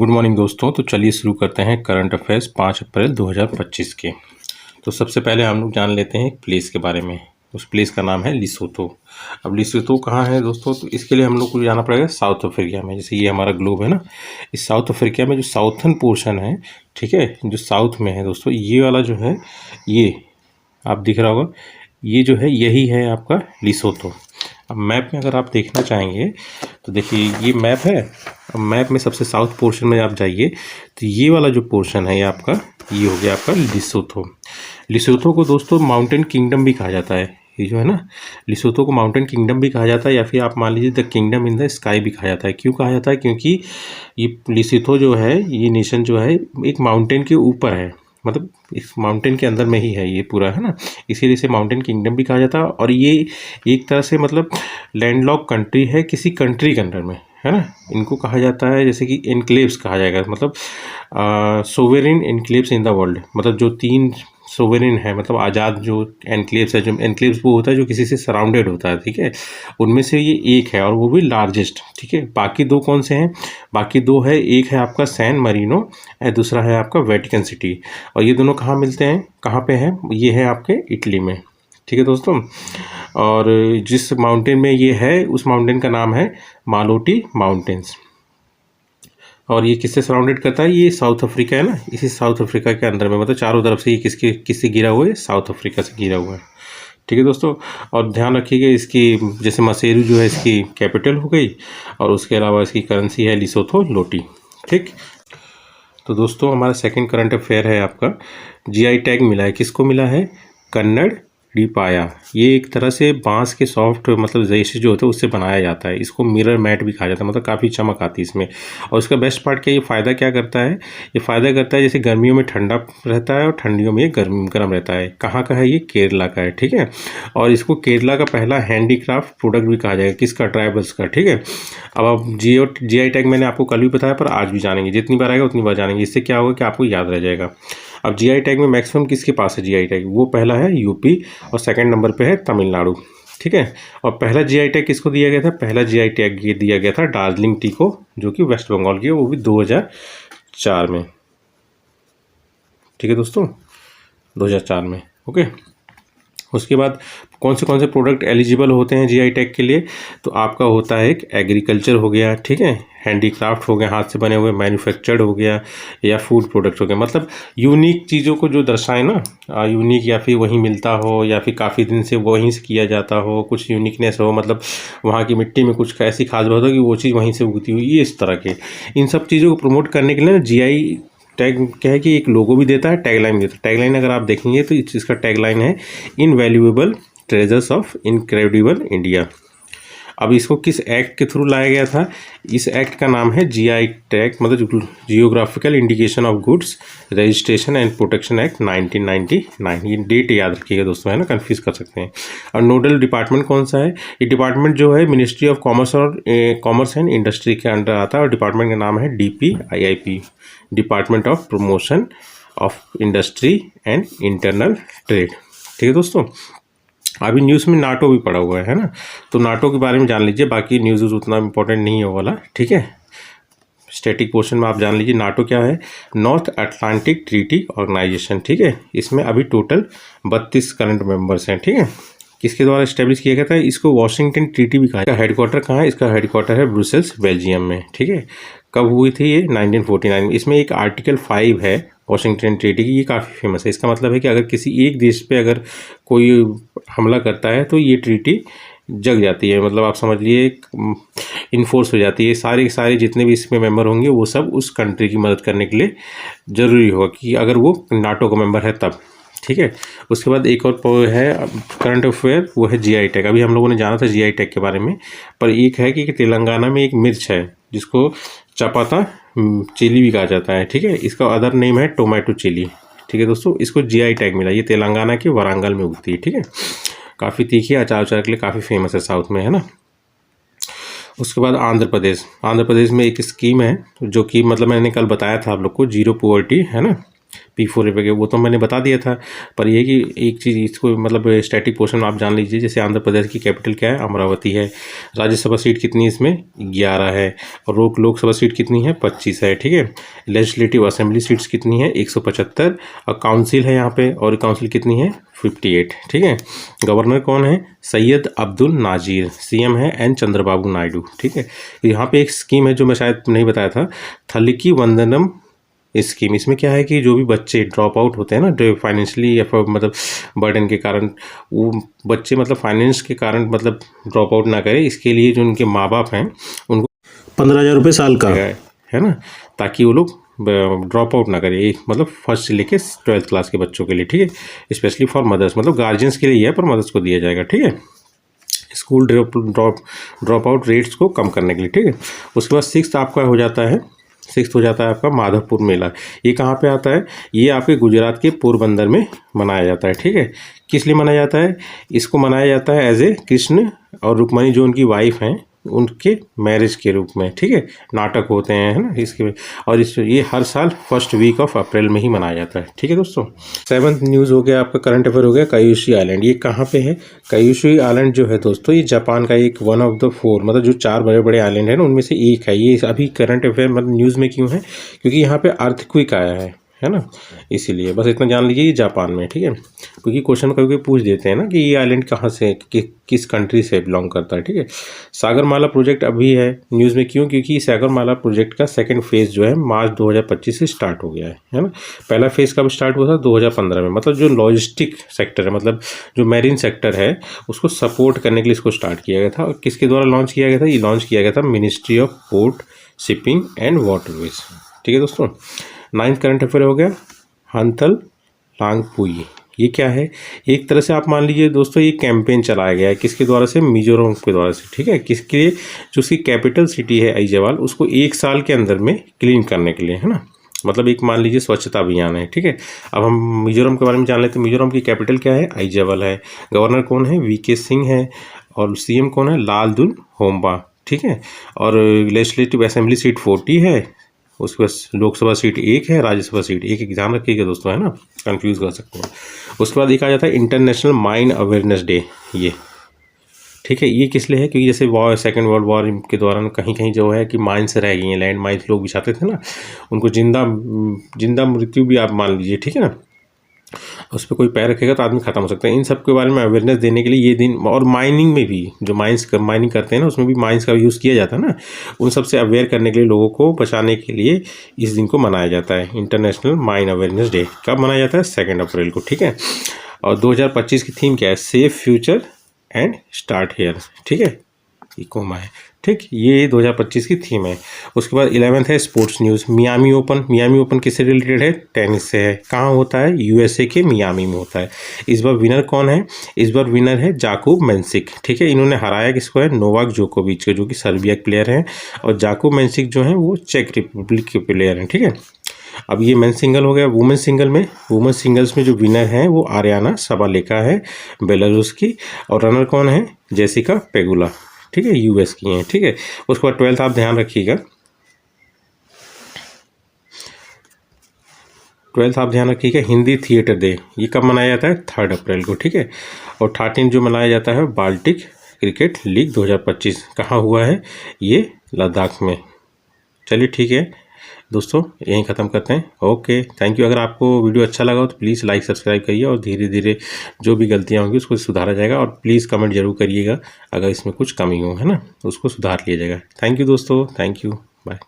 Good morning दोस्तों। तो चलिए शुरू करते हैं करंट अफेयर्स 5 अप्रैल 2025 के। तो सबसे पहले हम लोग जान लेते हैं एक प्लेस के बारे में। उस प्लेस का नाम है लिसोथो। अब लिसोथो कहाँ है दोस्तों? तो इसके लिए हम लोग को जाना पड़ेगा साउथ अफ्रीका में। जैसे ये हमारा ग्लोब है ना, इस साउथ अफ्रीका में जो साउथर्न पोर्शन है, ठीक है, जो साउथ में है दोस्तों, ये वाला जो है, ये आप दिख रहा होगा, ये जो है यही है आपका लिसोथो। अब मैप में अगर आप देखना चाहेंगे तो देखिए ये मैप है। अब मैप में सबसे साउथ पोर्शन में आप जाइए तो ये वाला जो पोर्शन है ये आपका, ये हो गया आपका लिसोथो। लिसोथो को दोस्तों माउंटेन किंगडम भी कहा जाता है। ये जो है ना, लिसोथो को माउंटेन किंगडम भी कहा जाता है, या फिर आप मान लीजिए the kingdom in the sky भी कहा जाता है। क्यों कहा जाता है? क्योंकि ये लिसोथो जो है, ये नेशन जो है एक माउंटेन के ऊपर है, मतलब इस माउंटेन के अंदर में ही है ये पूरा, है ना, इसीलिए इसे माउंटेन किंगडम भी कहा जाता है। और ये एक तरह से मतलब लैंडलॉक कंट्री है किसी कंट्री के अंदर में, है ना। इनको कहा जाता है जैसे कि एनक्लेव्स कहा जाएगा, मतलब सोवेरिन एनक्लेव्स इन द वर्ल्ड, मतलब जो 3 सोवेरिन है, मतलब आज़ाद जो एनक्लेव्स है। जो एनक्लेव्स वो होता है जो किसी से सराउंडेड होता है, ठीक है, उनमें से ये एक है और वो भी लार्जेस्ट, ठीक है। बाकी 2 कौन से हैं? बाकी 2 है, एक है आपका सैन मरीनो और दूसरा है आपका वेटिकन सिटी। और ये दोनों कहाँ मिलते हैं, कहाँ पे हैं? ये है आपके इटली में, ठीक है दोस्तों। और जिस माउंटेन में ये है उस माउंटेन का नाम है मालोटी माउंटेन्स। और ये किससे सराउंडेड करता है? ये साउथ अफ्रीका है ना, इसी साउथ अफ्रीका के अंदर में, मतलब चारों तरफ से ये किससे घिरा हुआ है? साउथ अफ्रीका से घिरा हुआ है, ठीक है दोस्तों। और ध्यान रखिएगा इसकी, जैसे मसेरू जो है इसकी कैपिटल हो गई, और उसके अलावा इसकी करेंसी है लिसोथो लोटी, ठीक। तो दोस्तों हमारा सेकंड करंट अफेयर है आपका, जीआई टैग मिला है। किसको मिला है? कन्नड़ डिपाया। ये एक तरह से बांस के सॉफ्ट मतलब जैसे जो होता है उससे बनाया जाता है। इसको मिरर मैट भी कहा जाता है, मतलब काफ़ी चमक आती है इसमें। और इसका बेस्ट पार्ट क्या, ये फ़ायदा क्या करता है? ये फ़ायदा करता है जैसे गर्मियों में ठंडा रहता है और ठंडियों में ये गर्म रहता है। कहाँ का है ये? केरला का है, ठीक है। और इसको केरला का पहला हैंडीक्राफ्ट प्रोडक्ट भी कहा जाएगा। किसका? ट्राइबल्स का, ठीक है। अब आप जीआई टैग मैंने आपको कल भी बताया, पर आज भी जानेंगे, जितनी बार आएगा उतनी बार जानेंगे। इससे क्या होगा कि आपको याद रह जाएगा। अब जीआई टैग में मैक्सिमम किसके पास है जीआई टैग? वो पहला है यूपी और सेकंड नंबर पे है तमिलनाडु, ठीक है। और पहला जीआई टैग किसको दिया गया था? पहला जीआई टैग ये दिया गया था दार्जिलिंग टी को, जो कि वेस्ट बंगाल की है, वो भी 2004 में, ठीक है दोस्तों, 2004 में, ओके। उसके बाद कौन से प्रोडक्ट एलिजिबल होते हैं जीआई टैग के लिए? तो आपका होता है एक एग्रीकल्चर हो गया, ठीक है, हैंडीक्राफ्ट हो गया, हाथ से बने हुए, मैन्युफैक्चर्ड हो गया, या फूड प्रोडक्ट हो गया, मतलब यूनिक चीज़ों को जो दर्शाए ना, यूनिक, या फिर वहीं मिलता हो, या फिर काफ़ी दिन से वहीं से किया जाता हो, कुछ यूनिकनेस हो, मतलब वहाँ की मिट्टी में कुछ ऐसी खास बात हो कि वो चीज़ वहीं से उगती हुई, ये इस तरह के, इन सब चीज़ों को प्रमोट करने के लिए ना जीआई टैग क्या है कि एक लोगो भी देता है, टैगलाइन भी देता है। टैगलाइन अगर आप देखेंगे तो इसका टैगलाइन है invaluable treasures of incredible India. अब इसको किस एक्ट के थ्रू लाया गया था? इस एक्ट का नाम है जीआई टैग, मतलब geographical indication of goods registration and protection act 1999। ये डेट याद रखिएगा दोस्तों, है ना, कंफ्यूज कर सकते हैं। और नोडल डिपार्टमेंट कौन सा है? ये डिपार्टमेंट जो है मिनिस्ट्री ऑफ कॉमर्स और कॉमर्स एंड इंडस्ट्री के अंडर आता है, और डिपार्टमेंट का नाम है DPIIP, department of promotion of industry and internal trade, ठीक है दोस्तों। अभी न्यूज़ में नाटो भी पड़ा हुआ है ना, तो नाटो के बारे में जान लीजिए, बाकी न्यूज़ उतना इंपॉर्टेंट नहीं है वाला, ठीक है। स्टैटिक पोर्शन में आप जान लीजिए नाटो क्या है, नॉर्थ अटलांटिक ट्रीटी ऑर्गेनाइजेशन, ठीक है। इसमें अभी टोटल 32 करंट मेंबर्स हैं, ठीक है। किसके द्वारा इस्टेब्लिश किया गया था? इसको वॉशिंगटन ट्रीटी भी कहा है। इसका हेडक्वार्टर कहाँ है? इसका हेडक्वार्टर है ब्रुसेल्स, बेल्जियम में, ठीक है। कब हुई थी ये? 1949 में। इसमें एक आर्टिकल 5 है वॉशिंगटन ट्रीटी की, ये काफ़ी फेमस है। इसका मतलब है कि अगर किसी एक देश पे अगर कोई हमला करता है तो ये ट्रीटी जग जाती है, मतलब आप समझ लिए इन्फोर्स हो जाती है। सारे जितने भी इसमें मेंबर होंगे वो सब उस कंट्री की मदद करने के लिए ज़रूरी होगा कि अगर वो नाटो का मेंबर है तब, ठीक है। उसके बाद एक और है करंट अफेयर, वो है जीआई टैग। अभी हम लोगों ने जाना था जीआई टैग के बारे में, पर एक है कि तेलंगाना में एक मिर्च है जिसको चपाता चिली भी कहा जाता है, ठीक है। इसका अदर नेम है टोमेटो चिली, ठीक है दोस्तों। इसको जीआई टैग मिला, ये तेलंगाना के वारंगल में उगती है, ठीक है। काफ़ी तीखी, अचार के लिए काफ़ी फेमस है साउथ में, है ना। उसके बाद आंध्र प्रदेश में एक स्कीम है जो कि मतलब मैंने कल बताया था आप लोग को, जीरो पॉवर्टी, है ना, P4 वगैरह वो तो मैंने बता दिया था, पर ये कि एक चीज़ इसको मतलब स्टैटिक पोर्शन आप जान लीजिए। जैसे आंध्र प्रदेश की कैपिटल क्या है, अमरावती है। राज्यसभा सीट कितनी है इसमें, 11 है। और लोकसभा सीट कितनी है, 25 है, ठीक है। लेजिस्लेटिव असेंबली सीट्स कितनी है, 175। और काउंसिल है यहाँ पे, और काउंसिल कितनी है, 58, ठीक है। गवर्नर कौन है, सैयद अब्दुल नाजीर। सीएम है एन चंद्रबाबू नायडू, ठीक है। यहाँ पे एक स्कीम है जो मैं शायद नहीं बताया था, थलिकी वंदनम स्कीम। इसमें क्या है कि जो भी बच्चे ड्रॉप आउट होते हैं ना, जो फाइनेंशियली या मतलब बर्डन के कारण, वो बच्चे मतलब फाइनेंस के कारण मतलब ड्रॉप आउट ना करें, इसके लिए जो उनके माँ बाप हैं उनको 15,000 रुपये साल का है ना, ताकि वो लोग ड्रॉप आउट ना करें। एक मतलब फर्स्ट से लेके 12th क्लास के बच्चों के लिए, ठीक है। स्पेशली फॉर मदर्स, मतलब गार्जियंस के लिए है पर मदर्स को दिया जाएगा, ठीक है। स्कूल ड्रॉप आउट रेट्स को कम करने के लिए, ठीक है। उसके बाद 6th आपका हो जाता है, 6th हो जाता है आपका माधवपुर मेला। ये कहाँ पे आता है, ये आपके गुजरात के पोरबंदर में मनाया जाता है, ठीक है। किस लिए मनाया जाता है, इसको मनाया जाता है एज ए कृष्ण और रुक्मणी जो उनकी वाइफ हैं उनके मैरिज के रूप में, ठीक है। नाटक होते हैं, है ना, इसके। और ये हर साल फर्स्ट वीक ऑफ अप्रैल में ही मनाया जाता है, ठीक है दोस्तों। 7th न्यूज़ हो गया आपका, करंट अफेयर हो गया, कायूशी आइलैंड। ये कहाँ पे है, कायूशी आइलैंड जो है दोस्तों, ये जापान का एक 1 ऑफ द 4 मतलब जो 4 बड़े बड़े आइलैंड है ना उनमें से एक है। ये अभी करंट अफेयर मतलब न्यूज़ में क्यों है, क्योंकि यहाँ पे अर्थक्वेक आया है ना, इसीलिए बस इतना जान लीजिए, ये जापान में, ठीक है। क्योंकि क्वेश्चन कभी पूछ देते हैं ना कि ये आइलैंड कहाँ से किस कंट्री से बिलोंग करता है, ठीक है। सागरमाला प्रोजेक्ट अभी है न्यूज़ में, क्यों, क्योंकि सागरमाला प्रोजेक्ट का सेकंड फेज़ जो है मार्च 2025 से स्टार्ट हो गया है ना। पहला फेज़ कब स्टार्ट हुआ था, 2015 में। मतलब जो लॉजिस्टिक सेक्टर है, मतलब जो मैरीन सेक्टर है, उसको सपोर्ट करने के लिए इसको स्टार्ट किया गया था। और किसके द्वारा लॉन्च किया गया था, ये लॉन्च किया गया था ministry of port, shipping and waterways, ठीक है दोस्तों। 9th करंट अफेयर हो गया, हंथल लांगपुई। ये क्या है, एक तरह से आप मान लीजिए दोस्तों, ये कैंपेन चलाया गया है किसके द्वारा से, मिजोरम के द्वारा से, ठीक है। किसके लिए, जो उसकी कैपिटल सिटी है आइजवाल, उसको 1 साल के अंदर में क्लीन करने के लिए, है ना। मतलब एक मान लीजिए स्वच्छता अभियान है, ठीक है। अब हम मिजोरम के बारे में जान लेते हैं। मिजोरम की कैपिटल क्या है, आइजवाल है। गवर्नर कौन है, वीके सिंह है। और सीएम कौन है, लालदुन होम्बा, ठीक है। और लेजिस्लेटिव असेंबली सीट 40 है। उसके बाद लोकसभा सीट 1 है, राज्यसभा सीट 1। एग्जाम रखिएगा दोस्तों, है ना, कंफ्यूज कर सकते हैं। उसके बाद एक आ जाता है इंटरनेशनल माइन अवेयरनेस डे, ये, ठीक है। ये किस लिए है, क्योंकि जैसे सेकंड वर्ल्ड वॉर के दौरान कहीं कहीं जो है कि माइंस रह गई हैं, लैंड माइंस लोग बिछाते थे ना, उनको जिंदा मृत्यु भी आप मान लीजिए, ठीक है ना। उस पर कोई पैर रखेगा तो आदमी खत्म हो सकता है। इन सब के बारे में अवेयरनेस देने के लिए ये दिन, और माइनिंग में भी जो माइनिंग करते हैं ना, उसमें भी माइंस का यूज़ किया जाता है ना, उन सब से अवेयर करने के लिए, लोगों को बचाने के लिए इस दिन को मनाया जाता है, इंटरनेशनल माइन अवेयरनेस डे। कब मनाया जाता है, 2 अप्रैल को, ठीक है। और 2025 की थीम क्या है, safe future and start here, ठीक है, इकोमा है, ठीक। ये 2025 की थीम है। उसके बाद 11th है sports news, Miami open. Miami open किससे रिलेटेड है, टेनिस से है। कहाँ होता है, यूएसए के मियामी में होता है। इस बार विनर कौन है, इस बार विनर है जाकोब मेंसिक, ठीक है। इन्होंने हराया किसको है, नोवाक जोकोविच को, जो कि सर्बिया के प्लेयर हैं। और जाकोब मेंसिक जो हैं वो चेक रिपब्लिक के प्लेयर हैं, ठीक है। अब ये मेन सिंगल हो गया। वुमेन सिंगल्स में जो विनर है वो आर्याना सबालेका है, बेलारूस की। और रनर कौन है, जेसिका पेगुला, ठीक है, यूएस की हैं, ठीक है। उसके बाद 12th आप ध्यान रखिएगा, 12th आप ध्यान रखिएगा, हिंदी थिएटर डे। ये कब मनाया जाता है, 3 अप्रैल को, ठीक है। और 13 जो मनाया जाता है बाल्टिक क्रिकेट लीग 2025। कहाँ हुआ है, ये लद्दाख में। चलिए ठीक है दोस्तों, यहीं ख़त्म करते हैं। Okay, thank you. अगर आपको वीडियो अच्छा लगा हो तो प्लीज़ लाइक सब्सक्राइब करिए, और धीरे धीरे जो भी गलतियाँ होंगी उसको सुधारा जाएगा। और प्लीज़ कमेंट जरूर करिएगा अगर इसमें कुछ कमी हो, है ना, उसको सुधार लिया जाएगा। थैंक यू दोस्तों, थैंक यू, बाय।